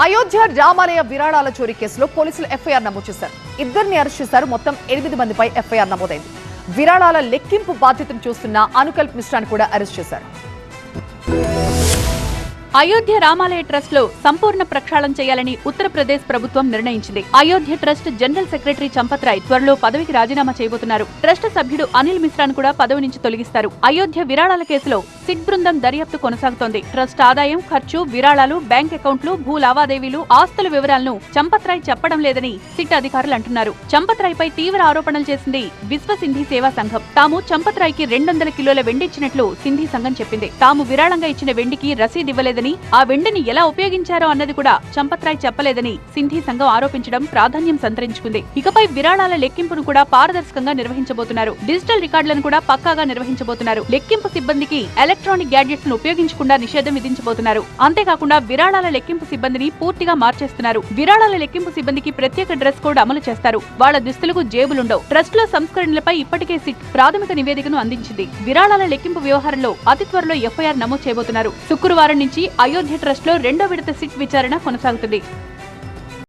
అయోధ్య రామాలయ విరాళాల చోరీ కేసులో పోలీసులు ఎఫ్ఐఆర్ నమోదు చేశారు. ఇద్దరిని అరెస్ట్ చేశారు. మొత్తం 8 మందిపై ఎఫ్ఐఆర్ నమోదైంది. విరాళాల లెక్కింపు బాధ్యతను చూస్తున్న అనుకల్ప్ మిశ్రాను కూడా అరెస్ట్ చేశారు. అయోధ్య రామాలయ ట్రస్ట్ లో సంపూర్ణ ప్రక్షాళన చేయాలని ఉత్తరప్రదేశ్ ప్రభుత్వం నిర్ణయించింది. Ayodhya trust general secretary Champat Rai త్వరలో పదవికి రాజీనామా చేయబోతున్నారు. ట్రస్ట్ సభ్యుడు అనిల్ మిశ్రాను కూడా పదవి నుంచి తొలగిస్తారు. అయోధ్య విరాళాల కేసులో సిట్ బృందం దర్యాప్తు కొనసాగుతోంది. ట్రస్ట్ ఆదాయం, ఖర్చు, విరాళాలు, బ్యాంక్ అకౌంట్లు, భూ లావాదేవీలు, ఆస్తుల వివరాలను చంపత్ రాయ్ చెప్పడం లేదని సిట్ అధికారులు అంటున్నారు. చంపత్ రాయ్ పై తీవ్ర ఆరోపణలు చేసింది విశ్వ సింధీ సేవా సంఘం. తాము చంపత్ రాయ్ కి 200 కిలోల వెండి ఇచ్చినట్లు సింధీ సంఘం చెప్పింది. తాము విరాళంగా ఇచ్చిన వెండికి రసీదు ఇవ్వలేదని, ఆ వెండిని ఎలా ఉపయోగించారో అన్నది కూడా చంపత్ రాయ్ చెప్పలేదని సింధీ సంఘం ఆరోపించడం ప్రాధాన్యం సంతరించుకుంది. ఇకపై విరాళాల లెక్కింపును కూడా పారదర్శకంగా నిర్వహించబోతున్నారు. డిజిటల్ రికార్డులను కూడా పక్కాగా నిర్వహించబోతున్నారు. లెక్కింపు సిబ్బందికి ఎలక్ట్రానిక్ గ్యాడ్జెట్స్ ను ఉపయోగించకుండా నిషేధం విధించబోతున్నారు. అంతేకాకుండా విరాళాల లెక్కింపు సిబ్బందిని పూర్తిగా మార్చేస్తున్నారు. విరాళాల లెక్కింపు సిబ్బందికి ప్రత్యేక డ్రెస్ కోడ్ అమలు చేస్తారు. వాళ్ల దుస్తులకు జేబులుండవు. ట్రస్ట్ లో సంస్కరణలపై ఇప్పటికే సిట్ ప్రాథమిక నివేదికను అందించింది. విరాళాల లెక్కింపు వ్యవహారంలో అతి త్వరలో ఎఫ్ఐఆర్ నమోదు చేయబోతున్నారు. శుక్రవారం నుంచి అయోధ్య ట్రస్ట్ లో 2వ విడత సిట్ విచారణ కొనసాగుతుంది.